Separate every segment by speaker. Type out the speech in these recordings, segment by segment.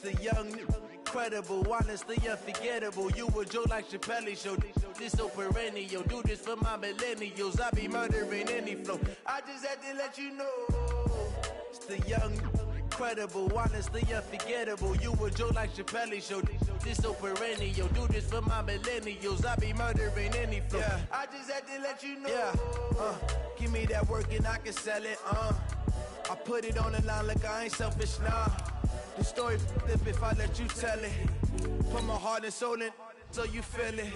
Speaker 1: The young, incredible, honestly unforgettable. You a joke like Chappelle Show. This so perennial. Do this for my millennials. I be murdering any flow. I just had to let you know. It's the young, incredible, honestly unforgettable. You a joke like Chappelle Show. This so perennial. Do this for my millennials. I be murdering any flow. Yeah. I just had to let you know. Yeah. Give me that work and I can sell it. I put it on the line like I ain't selfish, nah. The story if I let you tell it. Put my heart and soul in so you feel it.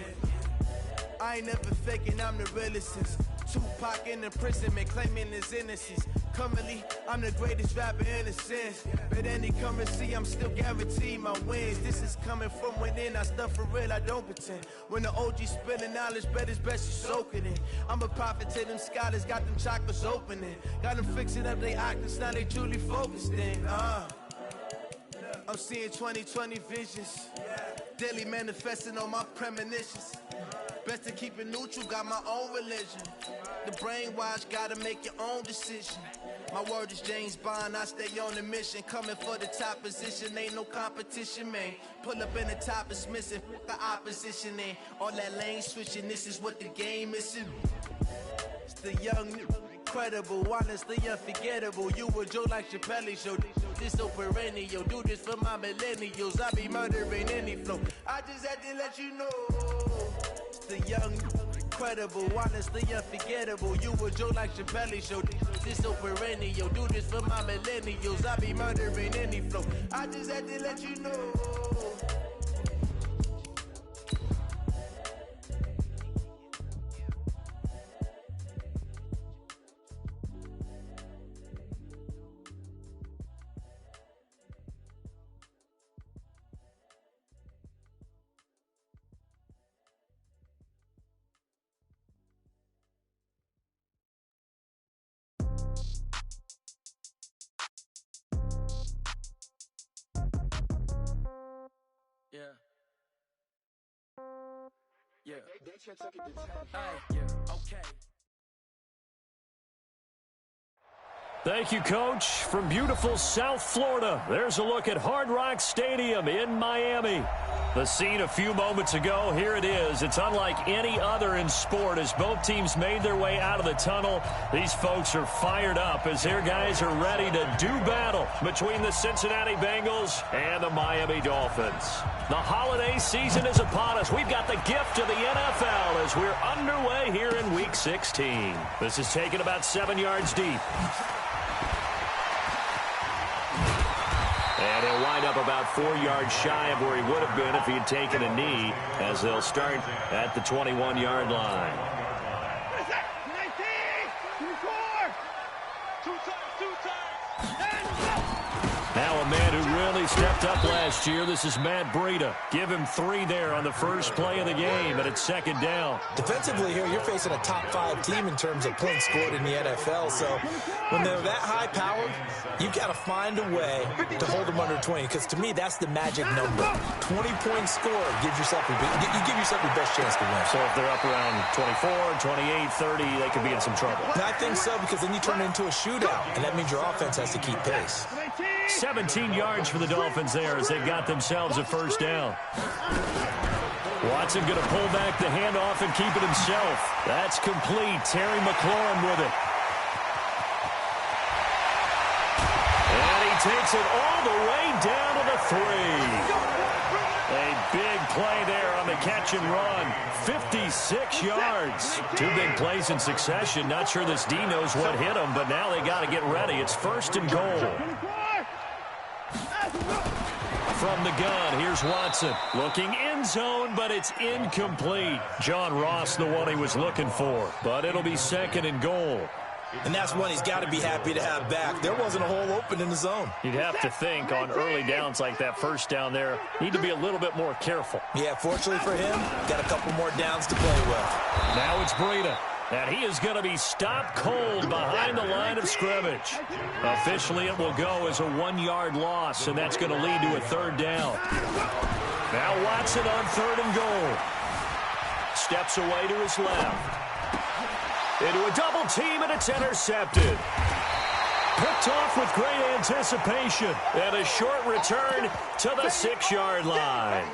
Speaker 1: I ain't never faking, I'm the realest since Tupac in imprisonment, claiming his innocence. Currently, I'm the greatest rapper in a sense. But any currency, I'm still guaranteed my wins. This is coming from within, I stuff for real, I don't pretend. When the OG spilling knowledge, bet it's best you soak it in. I'm a prophet to them scholars, got them chakras opening. Got them fixing up they octaves, now they truly focused in. I'm seeing 2020 visions. Daily manifesting on my premonitions. Best to keep it neutral, got my own religion. The brainwash, gotta make your own decision. My word is James Bond, I stay on a mission. Coming for the top position, ain't no competition, man. Pull up in the top is missing, the opposition in. All that lane switching, this is what the game is. It's the young, incredible, honestly unforgettable. You a joke like Chappelle Show. This so perennial. Do this for my millennials. I be murdering any flow. I just had to let you know. It's the young, incredible, honestly unforgettable. You a joke like Chappelle Show. This so perennial. Do this for my millennials. I be murdering any flow. I just had to let you know.
Speaker 2: Yeah. Okay.
Speaker 3: Thank you, Coach. From beautiful South Florida, there's a look at Hard Rock Stadium in Miami. The scene a few moments ago, here it is. It's unlike any other in sport as both teams made their way out of the tunnel. These folks are fired up as their guys are ready to do battle between the Cincinnati Bengals and the Miami Dolphins. The holiday season is upon us. We've got the gift of the NFL as we're underway here in Week 16. This is taken about 7 yards deep. And he'll wind up about 4 yards shy of where he would have been if he had taken a knee, as they'll start at the 21-yard line. Now a man who really stepped up last year. This is Matt Breida. Give him 3 there on the first play of the game, and it's second down.
Speaker 4: Defensively here, you're facing a top-5 team in terms of points scored in the NFL. So when they're that high-powered, you've got to find a way to hold them under 20. Because to me, that's the magic number. 20-point score gives yourself you give yourself your best chance to win.
Speaker 3: So if they're up around 24, 28, 30, they could be in some trouble.
Speaker 4: And I think so, because then you turn it into a shootout, and that means your offense has to keep pace.
Speaker 3: 17 yards for the Dolphins there as they've got themselves a first down. Watson going to pull back the handoff and keep it himself. That's complete. Terry McLaurin with it. And he takes it all the way down to the 3. A big play there on the catch and run. 56 yards. 2 big plays in succession. Not sure this D knows what hit him, but now they got to get ready. It's first and goal. From the gun, here's Watson. Looking end zone, but it's incomplete. John Ross, the one he was looking for. But it'll be second and goal.
Speaker 4: And that's one he's got to be happy to have back. There wasn't a hole open in the zone.
Speaker 3: You'd have to think on early downs like that first down there, need to be a little bit more careful.
Speaker 4: Yeah, fortunately for him, got a couple more downs to play with.
Speaker 3: Now it's Breida. And he is going to be stopped cold behind the line of scrimmage. Officially, it will go as a 1-yard loss, and that's going to lead to a third down. Now Watson on third and goal. Steps away to his left. Into a double team, and it's intercepted. Picked off with great anticipation. And a short return to the 6-yard line.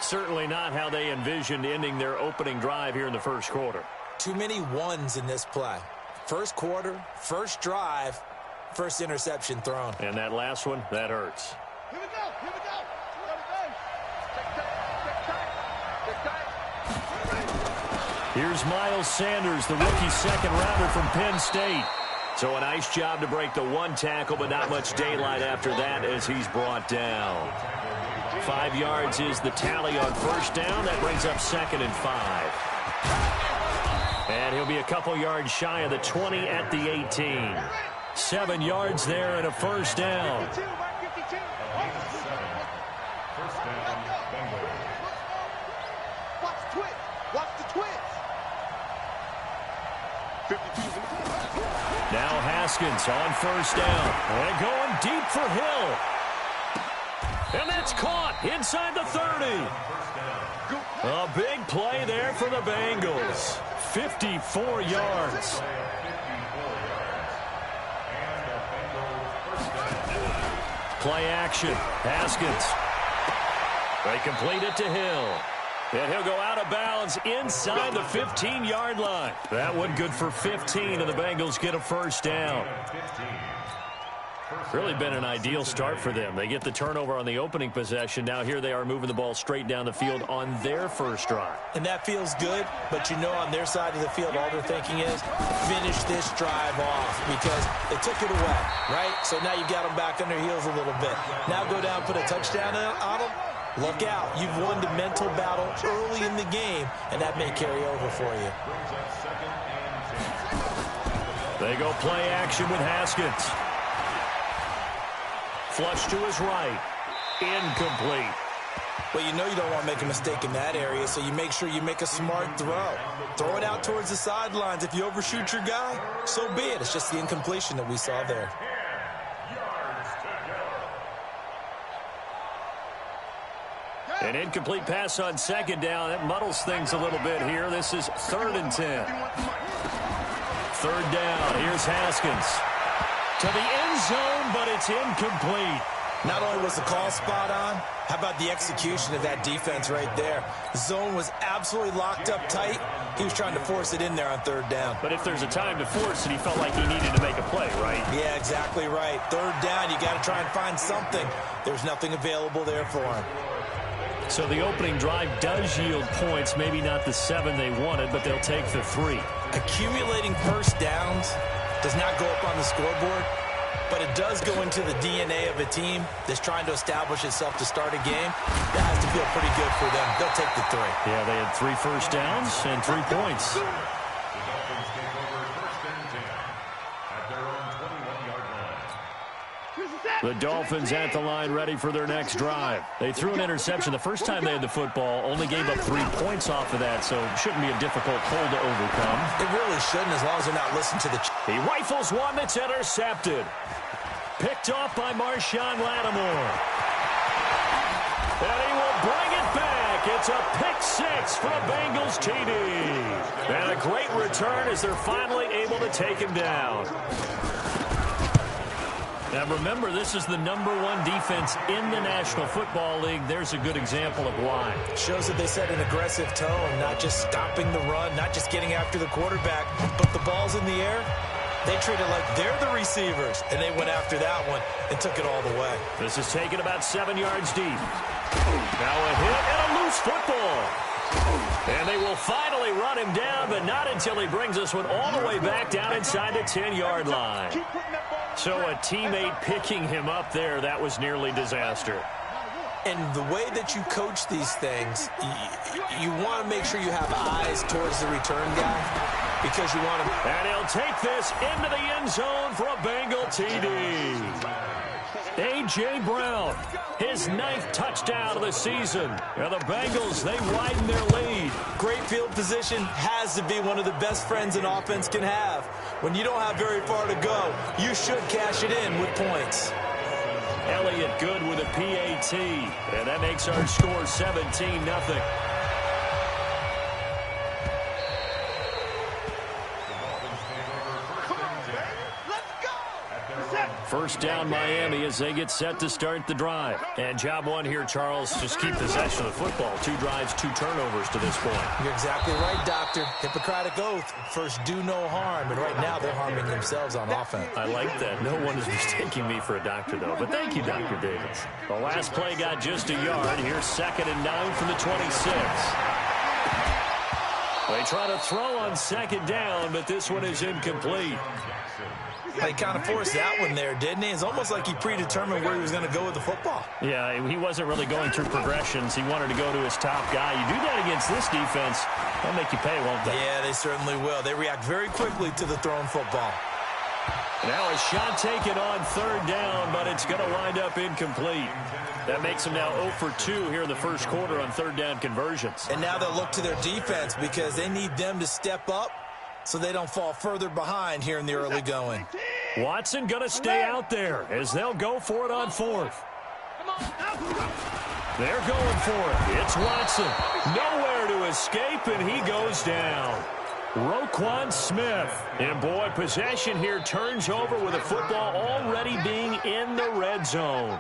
Speaker 3: Certainly not how they envisioned ending their opening drive here in the first quarter.
Speaker 4: Too many ones in this play. First quarter, first drive, first interception thrown.
Speaker 3: And that last one, that hurts.
Speaker 2: Here we go. Here we go.
Speaker 3: Here's Miles Sanders, the rookie second-rounder from Penn State. So a nice job to break the one tackle, but not much daylight after that as he's brought down. 5 yards is the tally on first down. That brings up 2nd and 5. And he'll be a couple yards shy of the 20 at the 18. 7 yards there and a first down. Now Haskins on first down. And going deep for Hill. And that's caught inside the 30. A big play there for the Bengals. 54 yards. Play action. Haskins. They complete it to Hill. And he'll go out of bounds inside the 15-yard line. That one good for 15, and the Bengals get a first down. Really been an ideal start for them. They get the turnover on the opening possession. Now here they are moving the ball straight down the field on their first drive.
Speaker 4: And that feels good, but you know on their side of the field all they're thinking is finish this drive off because they took it away, right? So now you got them back on their heels a little bit. Now go down, put a touchdown on them. Look out. You've won the mental battle early in the game, and that may carry over for you.
Speaker 3: They go play action with Haskins. Flush to his right. Incomplete.
Speaker 4: Well, you know you don't want to make a mistake in that area, so you make sure you make a smart throw. Throw it out towards the sidelines. If you overshoot your guy, so be it. It's just the incompletion that we saw there.
Speaker 3: An incomplete pass on second down. It muddles things a little bit here. This is 3rd and 10. 3rd down. Here's Haskins. To the end zone, but it's incomplete.
Speaker 4: Not only was the call spot on, how about the execution of that defense right there? The zone was absolutely locked up tight. He was trying to force it in there on 3rd down.
Speaker 3: But if there's a time to force it, he felt like he needed to make a play, right?
Speaker 4: Yeah, exactly right. 3rd down, you got to try and find something. There's nothing available there for him.
Speaker 3: So the opening drive does yield points, maybe not the 7 they wanted, but they'll take the 3.
Speaker 4: Accumulating first downs does not go up on the scoreboard, but it does go into the DNA of a team that's trying to establish itself to start a game. That has to feel pretty good for them. They'll take the 3.
Speaker 3: Yeah, they had 3 first downs and 3 points. The Dolphins at the line ready for their next drive. They threw an interception the first time they had the football, only gave up 3 points off of that, so it shouldn't be a difficult hole to overcome.
Speaker 4: It really shouldn't as long as they're not listening to the...
Speaker 3: He rifles one that's intercepted. Picked off by Marshawn Lattimore. And he will bring it back. It's a pick 6 for a Bengals TD. And a great return as they're finally able to take him down. Now, remember, this is the #1 defense in the National Football League. There's a good example of why.
Speaker 4: Shows that they set an aggressive tone, not just stopping the run, not just getting after the quarterback, but the ball's in the air. They treat it like they're the receivers, and they went after that one and took it all the way.
Speaker 3: This is taken about 7 yards deep. Now a hit and a loose football. And they will finally run him down, but not until he brings this one all the way back down inside the 10-yard line. So a teammate picking him up there, that was nearly disaster.
Speaker 4: And the way that you coach these things, you want to make sure you have eyes towards the return guy because you want to...
Speaker 3: And he'll take this into the end zone for a Bengal TD. A.J. Brown, his 9th touchdown of the season. And the Bengals, they widen their lead.
Speaker 4: Great field position has to be one of the best friends an offense can have. When you don't have very far to go, you should cash it in with points.
Speaker 3: Elliott good with a PAT. And that makes our score 17-0. First down Miami as they get set to start the drive. And job one here, Charles, just keep possession of the football. 2 drives, 2 turnovers to this point.
Speaker 4: You're exactly right, Doctor. Hippocratic oath. First, do no harm. And right now, they're harming themselves on offense.
Speaker 3: I like that. No one is mistaking me for a doctor, though. But thank you, Dr. Davis. The last play got just a yard. Here's 2nd and 9 from the 26. They try to throw on 2nd down, but this one is incomplete.
Speaker 4: They kind of forced that one there, didn't he? It's almost like he predetermined where he was going to go with the football.
Speaker 3: Yeah, he wasn't really going through progressions. He wanted to go to his top guy. You do that against this defense, they'll make you pay, won't they?
Speaker 4: Yeah, they certainly will. They react very quickly to the thrown football.
Speaker 3: Now a shot taken on 3rd down, but it's going to wind up incomplete. That makes them now 0 for 2 here in the first quarter on 3rd down conversions.
Speaker 4: And now they'll look to their defense because they need them to step up so they don't fall further behind here in the early going.
Speaker 3: Watson going to stay out there as they'll go for it on 4th. They're going for it. It's Watson. Nowhere to escape, and he goes down. Roquan Smith. And boy, possession here turns over with the football already being in the red zone.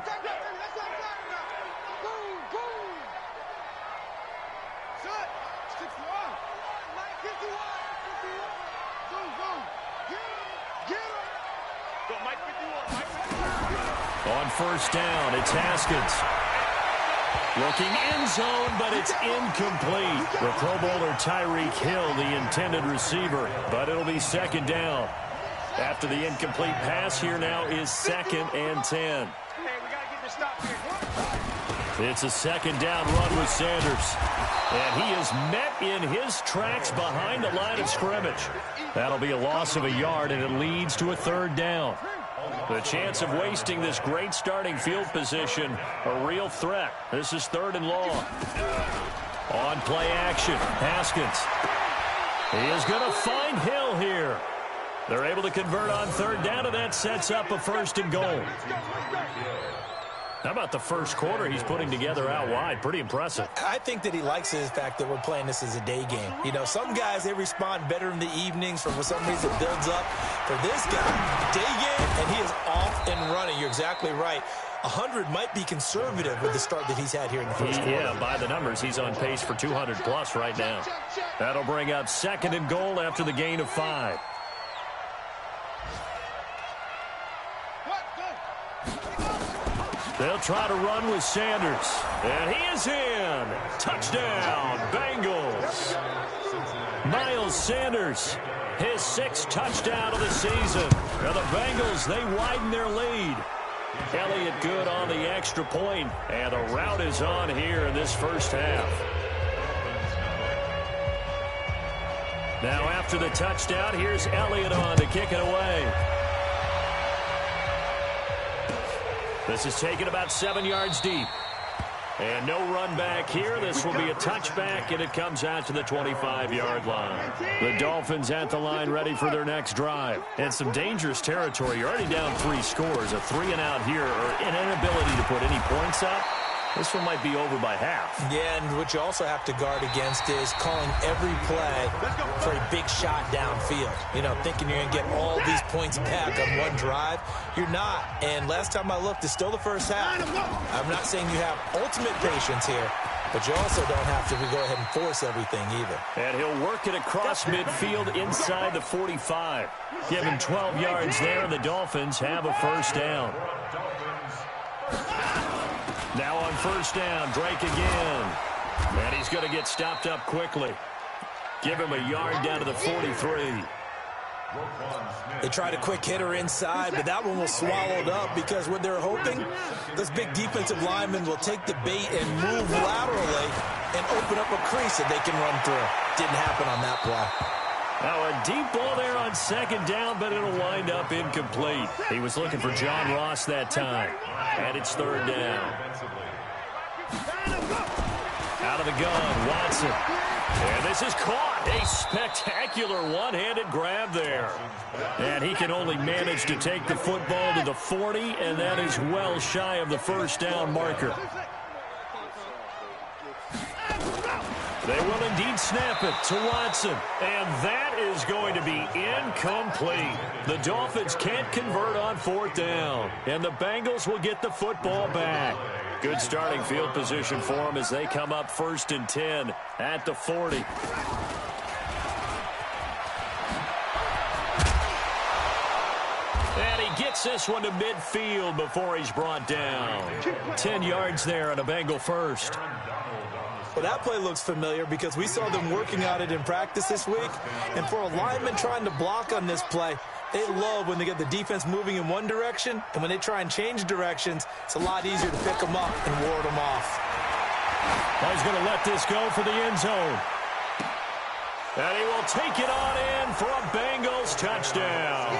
Speaker 3: On 1st down, it's Haskins. Looking end zone, but it's incomplete. The Pro Bowler Tyreek Hill, the intended receiver, but it'll be 2nd down. After the incomplete pass, here now is 2nd and 10. It's a 2nd down run with Sanders. And he is met in his tracks behind the line of scrimmage. That'll be a loss of a yard, and it leads to a 3rd down. The chance of wasting this great starting field position, a real threat. This is 3rd and long. On play action, Haskins. He is going to find Hill here. They're able to convert on 3rd down, and that sets up a 1st and goal. How about the first quarter he's putting together out wide? Pretty impressive.
Speaker 4: I think that he likes the fact that we're playing this as a day game. You know, some guys, they respond better in the evenings. For some reason, it builds up. For this guy, day game, and he is off and running. You're exactly right. 100 might be conservative with the start that he's had here in the first quarter.
Speaker 3: Yeah, by the numbers, he's on pace for 200-plus right now. That'll bring up 2nd and goal after the gain of 5. They'll try to run with Sanders. And he is in. Touchdown, Bengals. Miles Sanders, his 6th touchdown of the season. Now the Bengals, they widen their lead. Elliott good on the extra point. And the rout is on here in this first half. Now after the touchdown, here's Elliott on to kick it away. This is taken about 7 yards deep. And no run back here. This will be a touchback, and it comes out to the 25-yard line. The Dolphins at the line ready for their next drive. And some dangerous territory. You're already down 3 scores. A 3-and-out here, or an inability to put any points up. This one might be over by half. Yeah, and what you also have to guard against is calling every play for a big shot downfield. You know, thinking you're going to get all these points back on one drive. You're not. And last time I looked, it's still the first half. I'm not saying you have ultimate patience here, but you also don't have to go ahead and force everything either. And he'll work it across midfield inside the 45. Give him 12 yards there, and the Dolphins have a 1st down. Now on 1st down, Drake again. And he's going to get stopped up quickly. Give him a yard down to the 43. They tried a quick hitter inside, but that one was swallowed up because what they're hoping, this big defensive lineman will take the bait and move laterally and open up a crease that they can run through. Didn't happen on that play. Now a deep ball there on 2nd down, but it'll wind up incomplete. He was looking for John Ross that time. And it's 3rd down. Out of the gun, Watson. And this is caught. A spectacular one-handed grab there. And he can only manage to take the football to the 40, and that is well shy of the 1st down marker. They will indeed snap it to Watson. And that is going to be incomplete. The Dolphins can't convert on 4th down. And the Bengals will get the football back. Good starting field position for them as they come up 1st and 10 at the 40. And he gets this one to midfield before he's brought down. 10 yards there on a Bengal first.
Speaker 4: Well, that play looks familiar because we saw them working on it in practice this week. And for a lineman trying to block on this play, they love when they get the defense moving in one direction. And when they try and change directions, it's a lot easier to pick them up and ward them off.
Speaker 3: He's going to let this go for the end zone. And he will take it on in for a Bengals touchdown.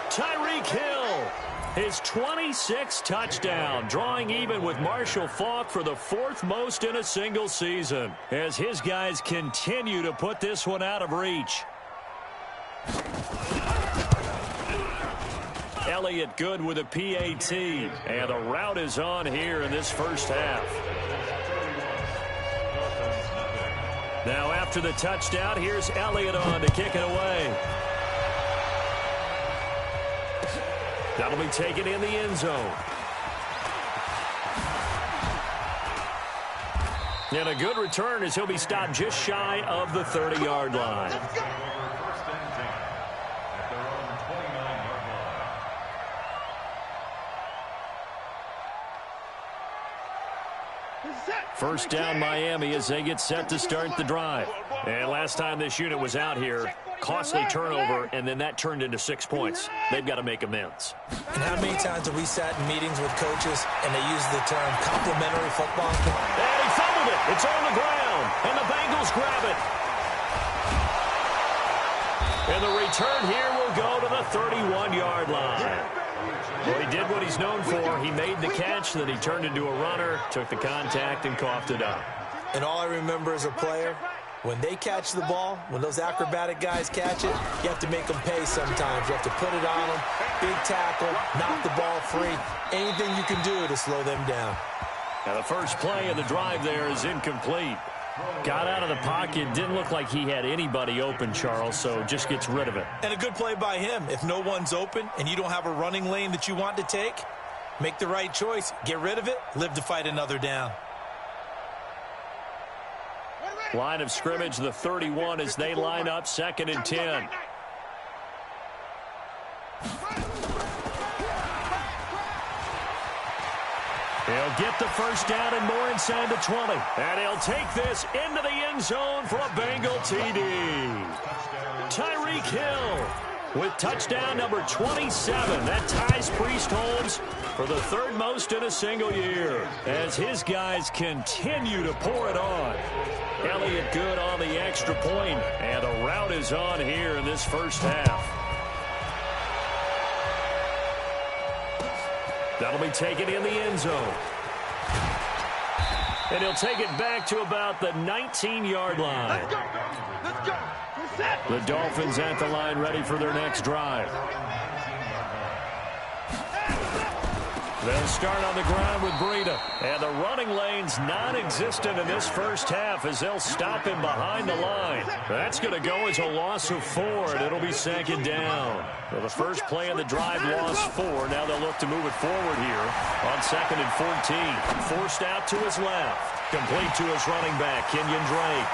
Speaker 3: Tyreek Hill, his 26th touchdown, drawing even with Marshall Faulk for the 4th most in a single season, as his guys continue to put this one out of reach. Elliott good with a PAT, and the route is on here in this first half. Now after the touchdown, here's Elliott on to kick it away. That'll be taken in the end zone. And a good return as he'll be stopped just shy of the 30-yard line. First down Miami as they get set to start the drive. And last time this unit was out here, costly turnover, and then that turned into 6 points. They've got to make amends.
Speaker 4: And how many times have we sat in meetings with coaches and they use the term complimentary football?
Speaker 3: And he fumbled it. It's on the ground, and the Bengals grab it. And the return here will go to the 31-yard line. Well, he did what he's known for. He made the catch, then he turned into a runner, took the contact, and coughed it up.
Speaker 4: And all I remember as a player, when they catch the ball, when those acrobatic guys catch it, you have to make them pay sometimes. You have to put it on them, big tackle, knock the ball free. Anything you can do to slow them down.
Speaker 3: Now, the first play of the drive there is incomplete. Got out of the pocket, didn't look like he had anybody open, Charles, so just gets rid of it.
Speaker 4: And a good play by him. If no one's open and you don't have a running lane that you want to take, make the right choice. Get rid of it, live to fight another down.
Speaker 3: Line of scrimmage, the 31 as they line up 2nd and 10. He'll get the first down and more inside the 20. And he'll take this into the end zone for a Bengal TD. Tyreek Hill with touchdown number 27. That ties Priest Holmes for the 3rd most in a single year as his guys continue to pour it on. Elliott good on the extra point, and the route is on here in this first half. That'll be taken in the end zone. And he'll take it back to about the 19-yard line.
Speaker 1: Let's go.
Speaker 3: The Dolphins at the line ready for their next drive. They'll start on the ground with Breida. And the running lane's non-existent in this first half as they'll stop him behind the line. That's going to go as a loss of 4, and it'll be 2nd down. Well, the first play of the drive lost 4. Now they'll look to move it forward here on 2nd and 14. Forced out to his left. Complete to his running back, Kenyon Drake.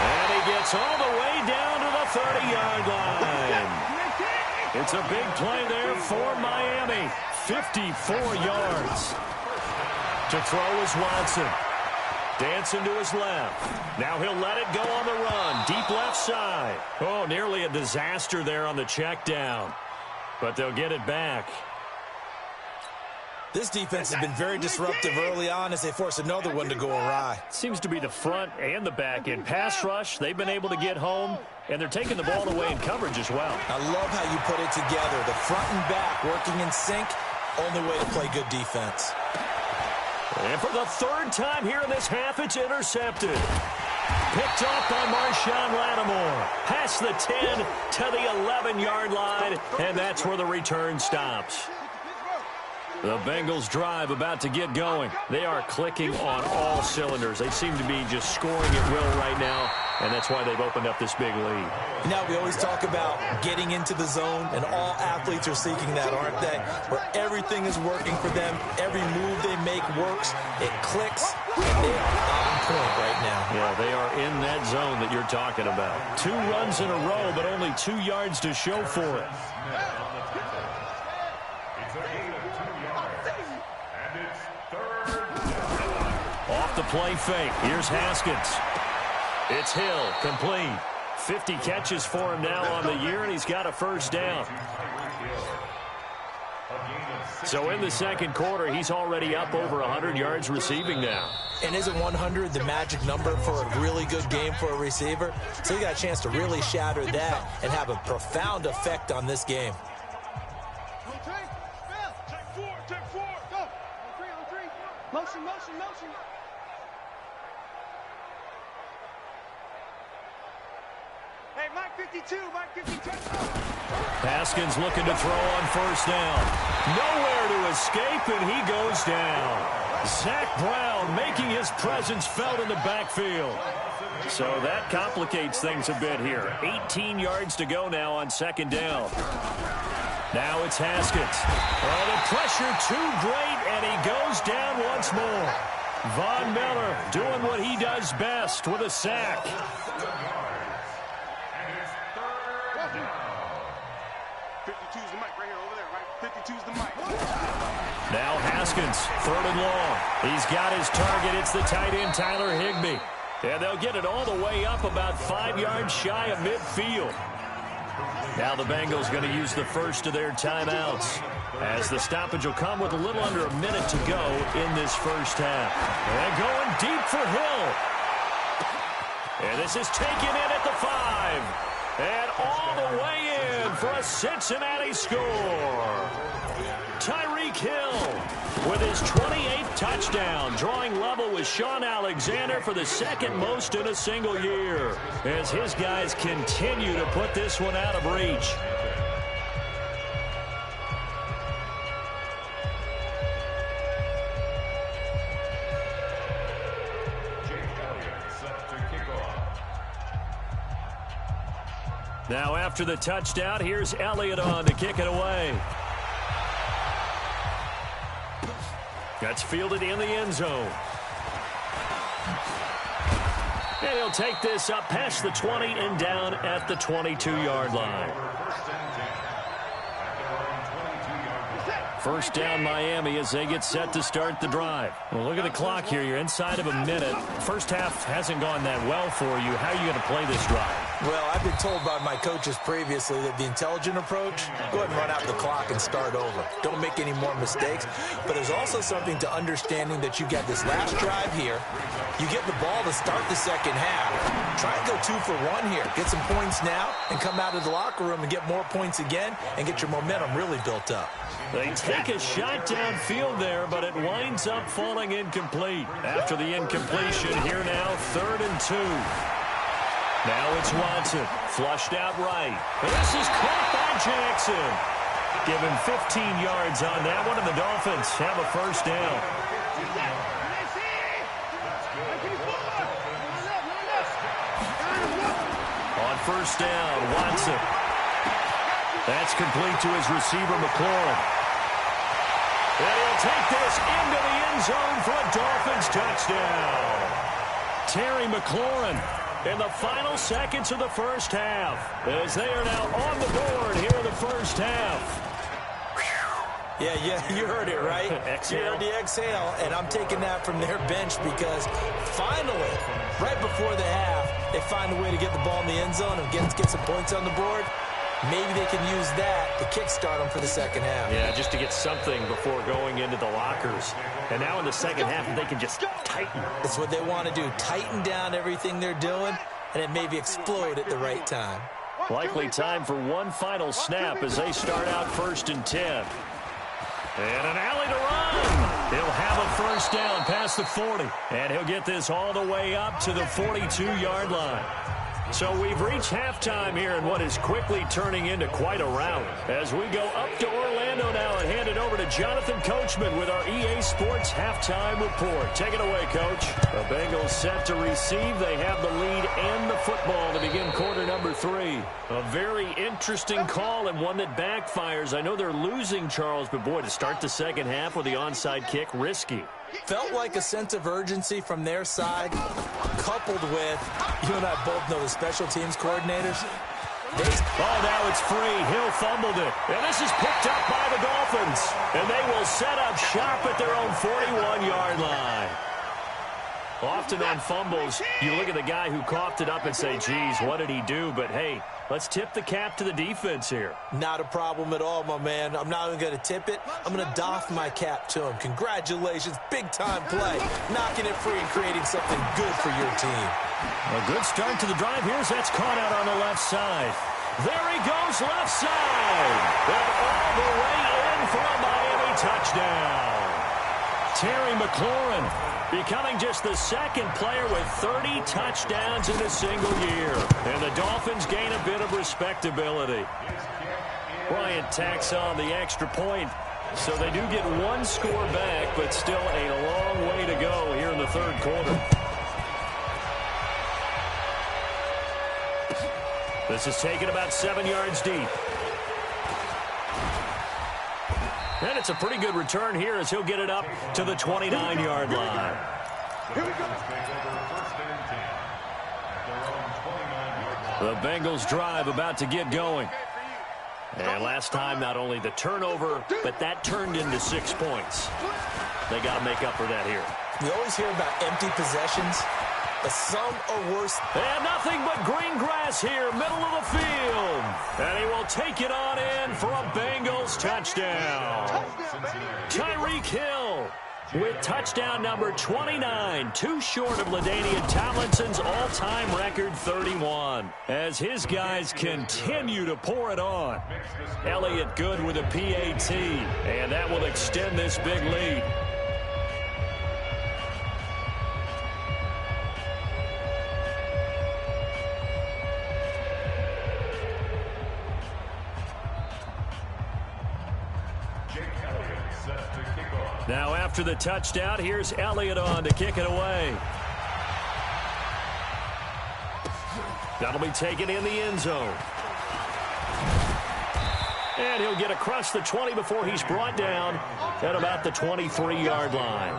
Speaker 3: And he gets all the way down to the 30-yard line. It's a big play there for Miami. 54 yards. To throw is Watson. Dancing to his left. Now he'll let it go on the run. Deep left side. Oh, nearly a disaster there on the check down. But they'll get it back.
Speaker 4: This defense has been very disruptive early on as they force another one to go awry.
Speaker 3: Seems to be the front and the back end. Pass rush, they've been able to get home, and they're taking the ball away in coverage as well.
Speaker 4: I love how you put it together. The front and back working in sync, only way to play good defense.
Speaker 3: And for the 3rd time here in this half, it's intercepted. Picked off by Marshawn Lattimore. Past the 10 to the 11-yard line, and that's where the return stops. The Bengals drive about to get going. They are clicking on all cylinders. They seem to be just scoring at will right now, and that's why they've opened up this big lead.
Speaker 4: Now, we always talk about getting into the zone, and all athletes are seeking that, aren't they? Where everything is working for them. Every move they make works. It clicks, and they are on point right now.
Speaker 3: Yeah, they are in that zone that you're talking about. 2 runs in a row, but only 2 yards to show for it. Off the play fake. Here's Haskins. It's Hill, complete. 50 catches for him now on the year, and he's got a first down. So in the second quarter, he's already up over 100 yards receiving now.
Speaker 4: And isn't 100 the magic number for a really good game for a receiver? So you got a chance to really shatter that and have a profound effect on this game.
Speaker 2: Motion, motion, motion. Hey, Mike 52, Mike 52.
Speaker 3: Haskins looking to throw on first down. Nowhere to escape, and he goes down. Zach Brown making his presence felt in the backfield. So that complicates things a bit here. 18 yards to go now on second down. Now it's Haskins. Oh, the pressure too great, and he goes down once more. Von Miller doing what he does best with a sack.
Speaker 2: 52's the mic right here, over there, right? 52's the mic.
Speaker 3: Now Haskins, 3rd and long. He's got his target. It's the tight end, Tyler Higbee. And they'll get it all the way up about 5 yards shy of midfield. Now the Bengals going to use the first of their timeouts, as the stoppage will come with a little under a minute to go in this first half. And going deep for Hill. And this is taken in at the 5. And all the way in for a Cincinnati score. Tyreek Hill with his 28th touchdown, drawing level with Sean Alexander for the second most in a single year, as his guys continue to put this one out of reach. Now after the touchdown, here's Elliott on to kick it away. That's fielded in the end zone. And he'll take this up past the 20 and down at the 22-yard line. First down Miami as they get set to start the drive. Well, look at the clock here. You're inside of a minute. First half hasn't gone that well for you. How are you going to play this drive?
Speaker 4: Well, I've been told by my coaches previously that the intelligent approach, go ahead and run out the clock and start over. Don't make any more mistakes. But there's also something to understanding that you got this last drive here. You get the ball to start the second half. Try and go 2 for 1 here. Get some points now and come out of the locker room and get more points again and get your momentum really built up.
Speaker 3: They take a shot downfield there, but it winds up falling incomplete. After the incompletion, here now, 3rd and 2. Now it's Watson, flushed out right. This is caught by Jackson. Given 15 yards on that one, and the Dolphins have a first down. On first down, Watson. That's complete to his receiver, McLaurin. And he'll take this into the end zone for a Dolphins touchdown. Terry McLaurin in the final seconds of the first half, as they are now on the board here in the first half.
Speaker 4: Yeah, you heard it, right?
Speaker 3: Exhale.
Speaker 4: You heard the exhale, and I'm taking that from their bench because finally, right before the half, they find a way to get the ball in the end zone and get some points on the board. Maybe they can use that to kickstart them for the second half.
Speaker 3: Yeah, just to get something before going into the lockers. And now in the second half, they can just tighten.
Speaker 4: That's what they want to do, tighten down everything they're doing, and then maybe explode at the right time.
Speaker 3: Likely time for one final snap as they start out 1st and 10. And an alley to run. He'll have a first down past the 40. And he'll get this all the way up to the 42-yard line. So we've reached halftime here in what is quickly turning into quite a rout. As we go up to Orlando now and hand it over to Jonathan Coachman with our EA Sports Halftime Report. Take it away, Coach. The Bengals set to receive. They have the lead and the football to begin quarter number 3. A very interesting call and one that backfires. I know they're losing, Charles, but boy, to start the second half with the onside kick, risky.
Speaker 4: Felt like a sense of urgency from their side, coupled with, you and I both know the special teams coordinators.
Speaker 3: Now it's free. Hill fumbled it. And this is picked up by the Dolphins. And they will set up shop at their own 41-yard line. Often on fumbles, you look at the guy who coughed it up and say, geez, what did he do? But, hey, let's tip the cap to the defense here.
Speaker 4: Not a problem at all, my man. I'm not even going to tip it. I'm going to doff my cap to him. Congratulations. Big-time play. Knocking it free and creating something good for your team.
Speaker 3: A good start to the drive. Here's that's caught out on the left side. There he goes, left side. And all the way in for a Miami touchdown. Terry McLaurin becoming just the second player with 30 touchdowns in a single year. And the Dolphins gain a bit of respectability. Bryant tacks on the extra point. So they do get one score back, but still a long way to go here in the third quarter. This is taken about 7 yards deep. And it's a pretty good return here as he'll get it up to the 29-yard line. The Bengals drive about to get going. And last time, not only the turnover, but that turned into 6 points. They got to make up for that here.
Speaker 4: You always hear about empty possessions, but some are worse.
Speaker 3: And nothing but green grass here, middle of the field. And he will take it on in for a Bengals touchdown. Tyreek Hill with touchdown number 29, too short of LaDainian Tomlinson's all-time record 31. As his guys continue to pour it on. Elliott good with a PAT, and that will extend this big lead. Now after the touchdown, here's Elliott on to kick it away. That'll be taken in the end zone. And he'll get across the 20 before he's brought down at about the 23-yard line.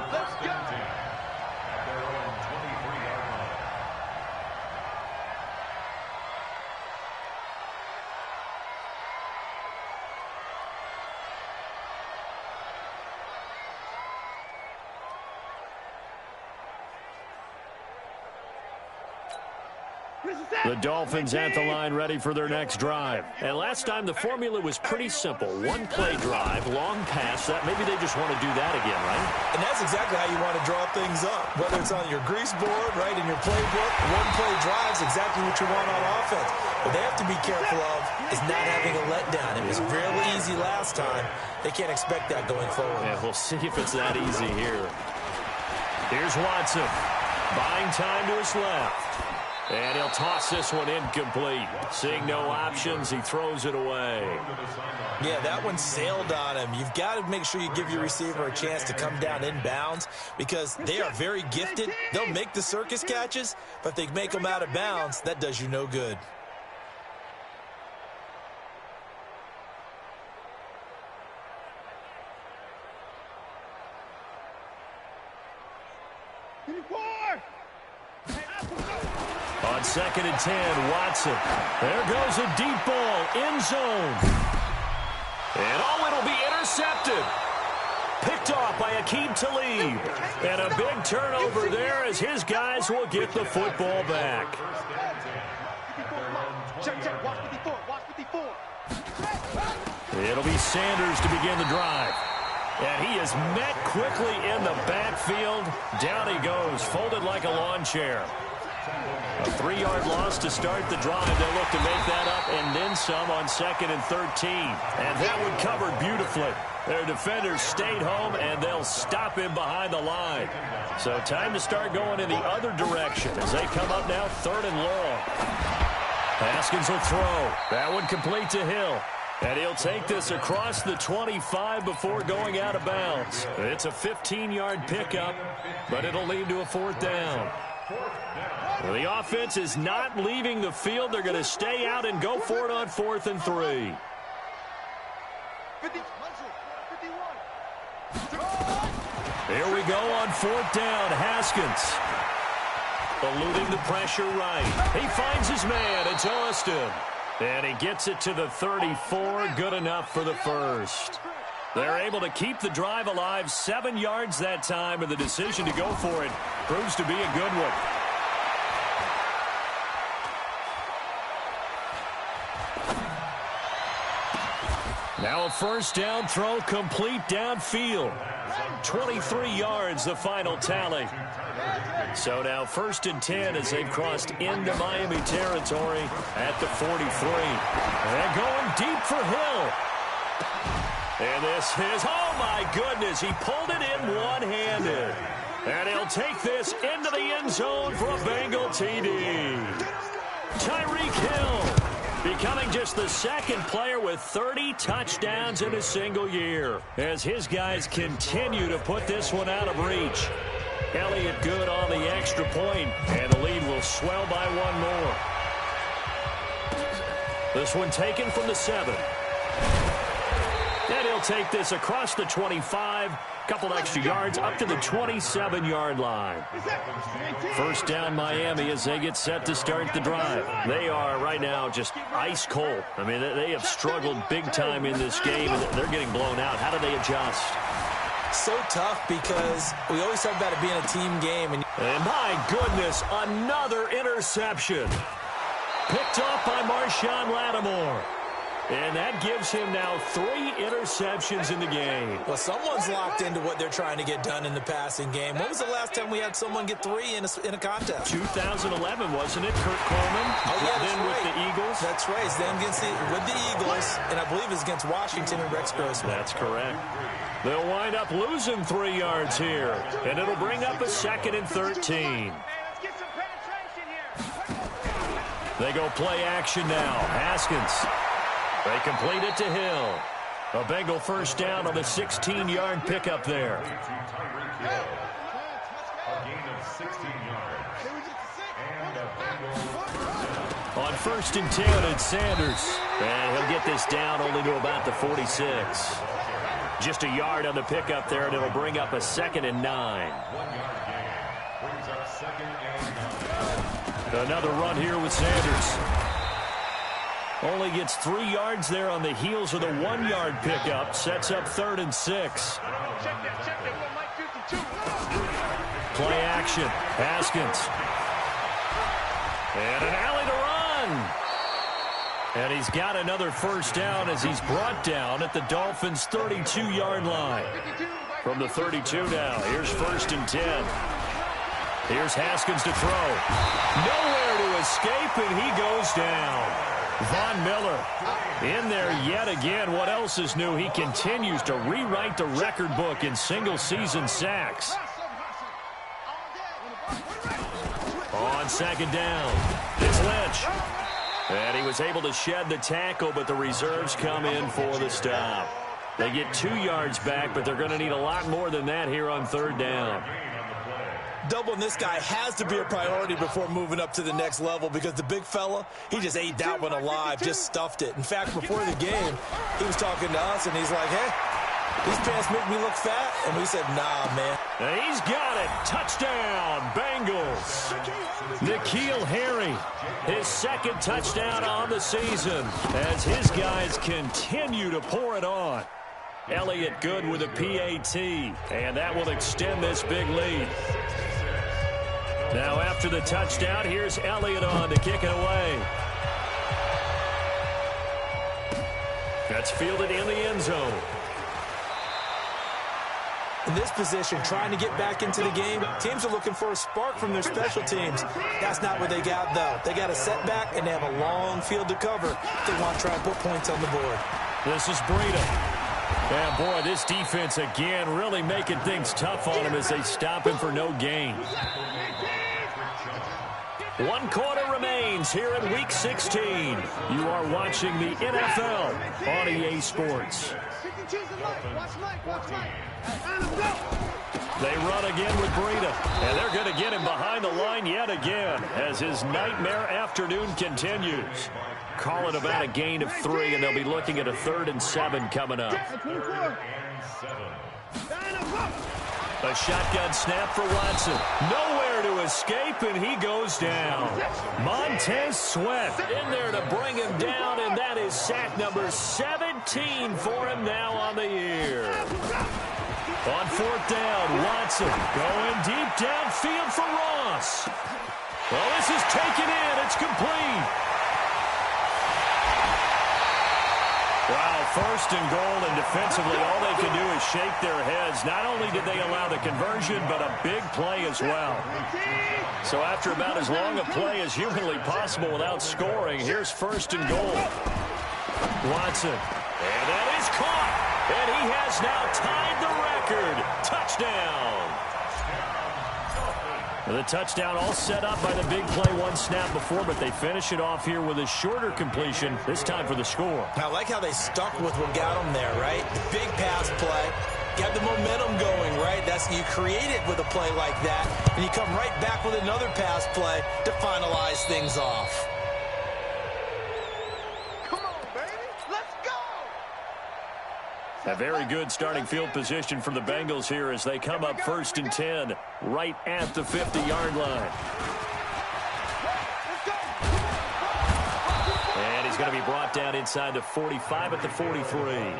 Speaker 3: The Dolphins at the line ready for their next drive. And last time the formula was pretty simple. One play drive, long pass. That maybe they just want to do that again, right?
Speaker 4: And that's exactly how you want to draw things up. Whether it's on your grease board, right, in your playbook, one play drive is exactly what you want on offense. What they have to be careful of is not having a letdown. It was really easy last time. They can't expect that going forward.
Speaker 3: Yeah, we'll see if it's that easy here. Here's Watson. Buying time to his left. And he'll toss this one incomplete. Seeing no options, he throws it away.
Speaker 4: Yeah, that one sailed on him. You've got to make sure you give your receiver a chance to come down inbounds because they are very gifted. They'll make the circus catches, but if they make them out of bounds, that does you no good.
Speaker 3: On 2nd and 10, Watson. There goes a deep ball, end zone. And it'll be intercepted. Picked off by Aqib Talib. And a big turnover there as his guys will get the football back. It'll be Sanders to begin the drive. And he is met quickly in the backfield. Down he goes, folded like a lawn chair. A 3-yard loss to start the drive. They'll look to make that up and then some on 2nd and 13. And that one covered beautifully. Their defenders stayed home, and they'll stop him behind the line. So time to start going in the other direction as they come up now 3rd and long. Haskins will throw. That one complete to Hill. And he'll take this across the 25 before going out of bounds. It's a 15-yard pickup, but it'll lead to a 4th down. Well, the offense is not leaving the field. They're going to stay out and go for it on 4th and 3. Here we go on 4th down. Haskins eluding the pressure right. He finds his man. It's Austin. And he gets it to the 34. Good enough for the first. They're able to keep the drive alive. 7 yards that time, and the decision to go for it proves to be a good one. Now a 1st down throw complete downfield. 23 yards, the final tally. So now 1st and 10 as they've crossed into Miami territory at the 43. And going deep for Hill. And this is, oh my goodness, he pulled it in one-handed. And he'll take this into the end zone for a Bengal TD. Tyreek Hill becoming just the 2nd player with 30 touchdowns in a single year as his guys continue to put this one out of reach. Elliott good on the extra point, and the lead will swell by 1 more. This one taken from the 7. And he'll take this across the 25, couple extra yards up to the 27-yard line. 1st down Miami as they get set to start the drive. They are right now just ice cold. I mean, they have struggled big time in this game, and they're getting blown out. How do they adjust?
Speaker 4: So tough because we always talk about it being a team game. And
Speaker 3: my goodness, another interception. Picked off by Marshawn Lattimore. And that gives him now 3 interceptions in the game.
Speaker 4: Well, someone's locked into what they're trying to get done in the passing game. When was the last time we had someone get 3 in a contest?
Speaker 3: 2011, wasn't it? Kurt Coleman.
Speaker 4: Oh, yeah,
Speaker 3: then
Speaker 4: right.
Speaker 3: with the Eagles.
Speaker 4: That's right. It's then with the Eagles, and I believe it's against Washington and Rex Grossman.
Speaker 3: That's correct. They'll wind up losing 3 yards here, and it'll bring up a 2nd and 13. They go play action now. Haskins. They complete it to Hill. A Bengal 1st down on the 16-yard pickup there. On 1st and 10, it's Sanders. And he'll get this down only to about the 46. Just a yard on the pickup there, and it'll bring up a 2nd and 9. Another run here with Sanders. Only gets 3 yards there on the heels of the 1-yard pickup. Sets up 3rd and 6. Play action. Haskins. And an alley to run. And he's got another 1st down as he's brought down at the Dolphins' 32-yard line. From the 32 now, here's 1st and 10. Here's Haskins to throw. Nowhere to escape, and he goes down. Von Miller in there yet again. What else is new? He continues to rewrite the record book in single-season sacks. On 2nd down, it's Lynch. And he was able to shed the tackle, but the reserves come in for the stop. They get 2 yards back, but they're going to need a lot more than that here on 3rd down.
Speaker 4: Doubling this guy has to be a priority before moving up to the next level because the big fella, he just ate that one alive, just stuffed it. In fact, before the game, he was talking to us, and he's like, hey, these pants make me look fat. And we said, nah, man.
Speaker 3: And he's got it. Touchdown, Bengals. N'Keal Harry, his 2nd touchdown on the season as his guys continue to pour it on. Elliott good with a PAT, and that will extend this big lead. Now after the touchdown, here's Elliott on to kick it away. That's fielded in the end zone.
Speaker 4: In this position, trying to get back into the game, teams are looking for a spark from their special teams. That's not what they got, though. They got a setback, and they have a long field to cover if they want to try and put points on the board.
Speaker 3: This is Breida. Yeah, boy, this defense again really making things tough on him as they stop him for no gain. 1 quarter remains here in Week 16. You are watching the NFL on EA Sports. They run again with Breida, and they're going to get him behind the line yet again as his nightmare afternoon continues. Call it about a gain of 3, and they'll be looking at a 3rd and 7 coming up. A shotgun snap for Watson. Nowhere to escape, and he goes down. Montez Sweat in there to bring him down, and that is sack number 17 for him now on the year. On 4th down, Watson going deep downfield for Ross. Well, this is taken in. It's complete. Wow, 1st and goal, and defensively all they can do is shake their heads. Not only did they allow the conversion, but a big play as well. So after about as long a play as humanly possible without scoring, here's 1st and goal. Watson, and that is caught, and he has now tied the record. Touchdown. The touchdown all set up by the big play 1 snap before, but they finish it off here with a shorter completion, this time for the score.
Speaker 4: I like how they stuck with what got them there, right? The big pass play, got the momentum going, right? You create it with a play like that, and you come right back with another pass play to finalize things off.
Speaker 3: A very good starting field position for the Bengals here as they come up 1st and 10 right at the 50-yard line. And he's going to be brought down inside the 45 at the 43.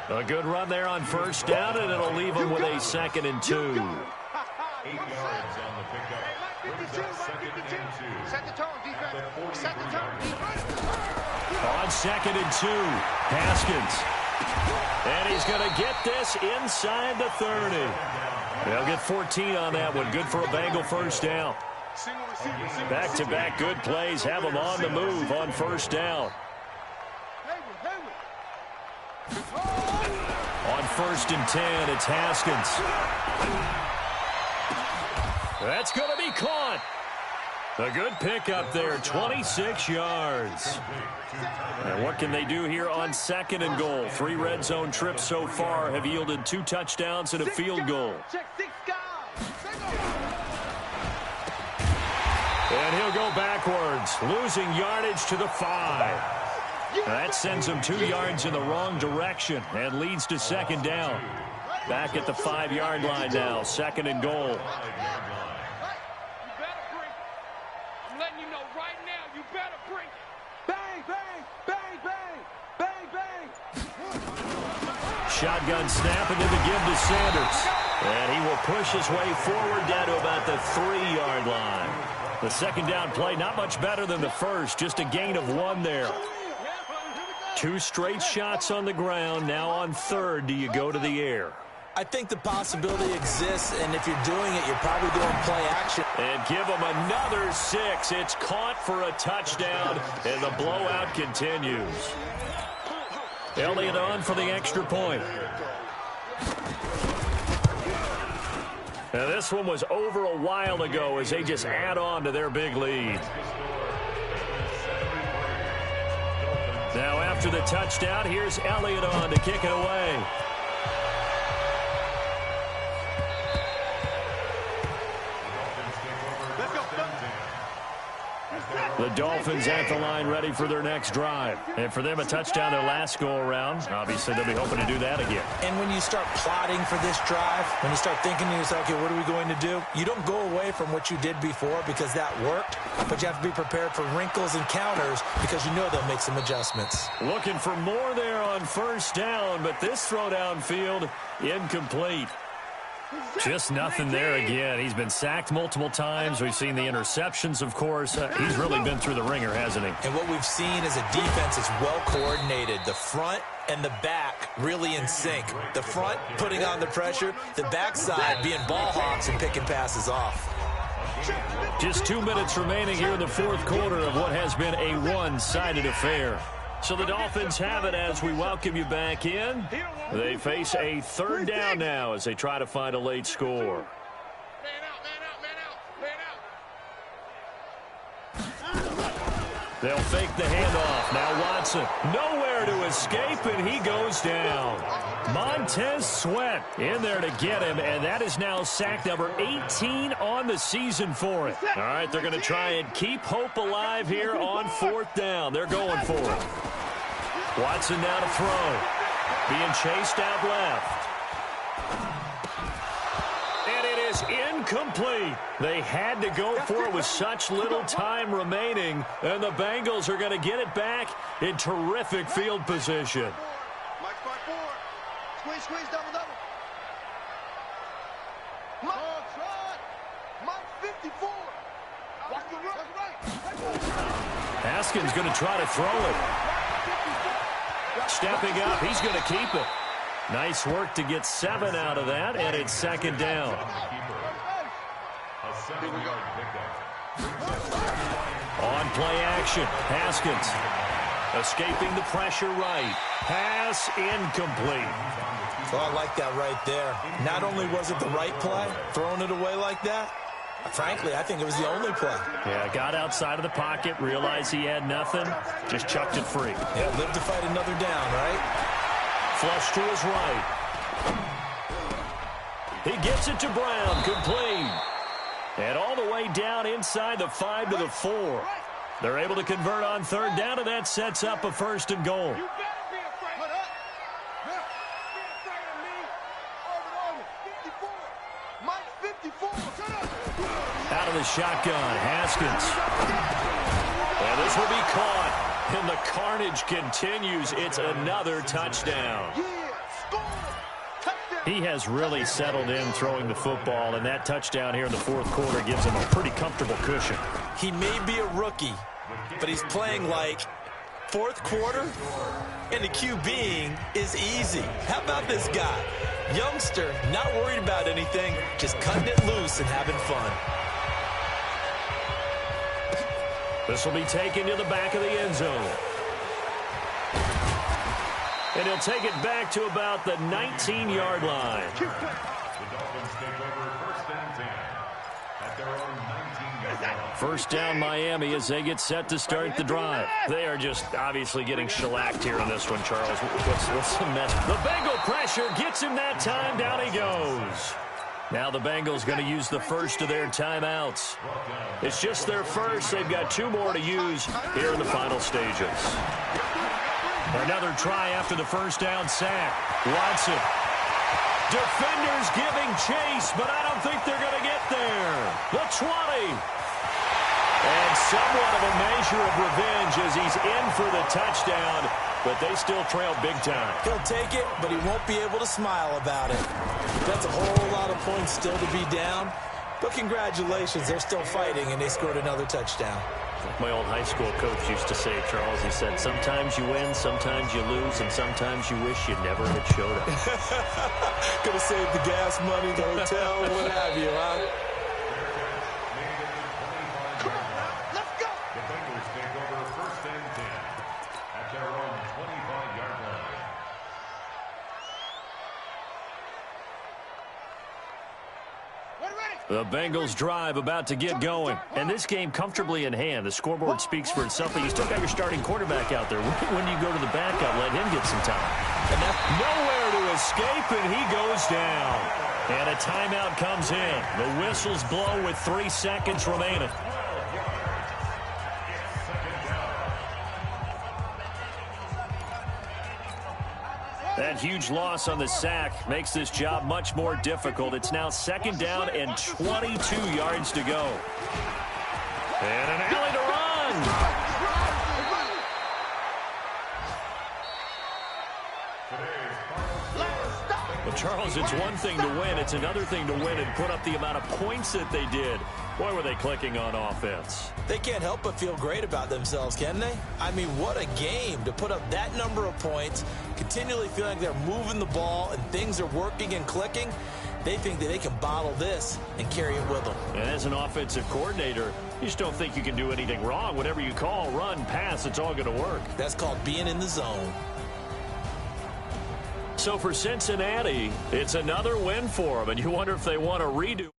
Speaker 3: A good run there on 1st down, and it'll leave him with a 2nd and 2.
Speaker 2: 8 yards on the pickup. Set the tone, defense. Set the tone.
Speaker 3: On 2nd and 2, Haskins. And he's going to get this inside the 30. They'll get 14 on that one. Good for a Bengal 1st down. Back-to-back good plays have them on the move on 1st down. On 1st and 10, it's Haskins. That's going to be caught. A good pickup there, 26 yards. And what can they do here on 2nd and goal? 3 red zone trips so far have yielded 2 touchdowns and a field goal. And he'll go backwards, losing yardage to the 5. That sends him 2 yards in the wrong direction and leads to 2nd down. Back at the 5-yard line now, 2nd and goal. Shotgun snap and then the give to Sanders. And he will push his way forward down to about the 3-yard line. The 2nd down play, not much better than the first, just a gain of 1 there. 2 straight shots on the ground. Now on 3rd, do you go to the air?
Speaker 4: I think the possibility exists, and if you're doing it, you're probably doing play action.
Speaker 3: And give him another 6. It's caught for a touchdown, and the blowout continues. Elliott on for the extra point. Now this one was over a while ago as they just add on to their big lead. Now after the touchdown, here's Elliott on to kick it away. The Dolphins at the line ready for their next drive. And for them, a touchdown their last go-around. Obviously, they'll be hoping to do that again.
Speaker 4: And when you start plotting for this drive, when you start thinking to yourself, okay, what are we going to do? You don't go away from what you did before because that worked, but you have to be prepared for wrinkles and counters because you know they'll make some adjustments.
Speaker 3: Looking for more there on 1st down, but this throw downfield incomplete. Just nothing there again. He's been sacked multiple times. We've seen the interceptions, of course. He's really been through the ringer, hasn't he?
Speaker 4: And what we've seen is a defense that's well coordinated. The front and the back really in sync. The front putting on the pressure, the backside being ball hawks and picking passes off.
Speaker 3: Just 2 minutes remaining here in the 4th quarter of what has been a one-sided affair. So the Dolphins have it as we welcome you back in. They face a third down now as they try to find a late score. They'll fake the handoff. Now Watson, nowhere to escape, and he goes down. Montez Sweat in there to get him, and that is now sack number 18 on the season for it. All right, they're going to try and keep hope alive here on 4th down. They're going for it. Watson now to throw. Being chased out left. And it is incomplete. They had to go for it with such little time remaining, and the Bengals are going to get it back in terrific field position.
Speaker 1: Squeeze, double. Mike 54.
Speaker 3: Haskins going to try to throw it. Stepping up, he's going to keep it. Nice work to get 7 out of that, and it's 2nd down. On play action, Haskins escaping the pressure right. Pass incomplete.
Speaker 4: Well, I like that right there. Not only was it the right play, throwing it away like that, frankly, I think it was the only play.
Speaker 3: Yeah, got outside of the pocket, realized he had nothing, just chucked it free.
Speaker 4: Yeah, live to fight another down, right?
Speaker 3: Flush to his right. He gets it to Brown, complete. And all the way down inside the 5 to the 4. They're able to convert on 3rd down, and that sets up a 1st and goal. Out of the shotgun, Haskins. And this will be caught. And the carnage continues. It's another touchdown. He has really settled in throwing the football, and that touchdown here in the 4th quarter gives him a pretty comfortable cushion.
Speaker 4: He may be a rookie, but he's playing like 4th quarter, and the QBing is easy. How about this guy? Youngster, not worried about anything, just cutting it loose and having fun.
Speaker 3: This will be taken to the back of the end zone. And he'll take it back to about the 19-yard line.
Speaker 5: The Dolphins take over 1st and 10 at their own 19-yard line.
Speaker 3: 1st down Miami as they get set to start the drive. They are just obviously getting shellacked here in this one, Charles. What's the mess? The Bengal pressure gets him that time. Down he goes. Now the Bengals going to use the first of their timeouts. It's just their first. They've got 2 more to use here in the final stages. Another try after the 1st down sack. Watson. Defenders giving chase, but I don't think they're going to get there. The 20. And somewhat of a measure of revenge as he's in for the touchdown, but they still trail big time.
Speaker 4: He'll take it, but he won't be able to smile about it. That's a whole lot of points still to be down, but congratulations, they're still fighting, and they scored another touchdown.
Speaker 3: Like my old high school coach used to say, Charles, he said, sometimes you win, sometimes you lose, and sometimes you wish you never had showed up.
Speaker 4: Could have saved the gas money, the hotel, what have you, huh?
Speaker 5: The Bengals take over 1st and 10 at their own 25-yard line.
Speaker 3: The Bengals drive about to get going. And this game comfortably in hand. The scoreboard speaks for itself, but you still got your starting quarterback out there. When do you go to the backup? Let him get some time. And that's nowhere to escape, and he goes down. And a timeout comes in. The whistles blow with 3 seconds remaining. That huge loss on the sack makes this job much more difficult. It's now 2nd down and 22 yards to go. And an alley to run. Well, Charles, it's one thing to win. It's another thing to win and put up the amount of points that they did. Boy, were they clicking on offense.
Speaker 4: They can't help but feel great about themselves, can they? I mean, what a game to put up that number of points, continually feeling like they're moving the ball and things are working and clicking. They think that they can bottle this and carry it with them.
Speaker 3: And as an offensive coordinator, You just don't think you can do anything wrong. Whatever you call, run, pass, it's all going to work.
Speaker 4: That's called being in the zone.
Speaker 3: So for Cincinnati, it's another win for them, and you wonder if they want to redo.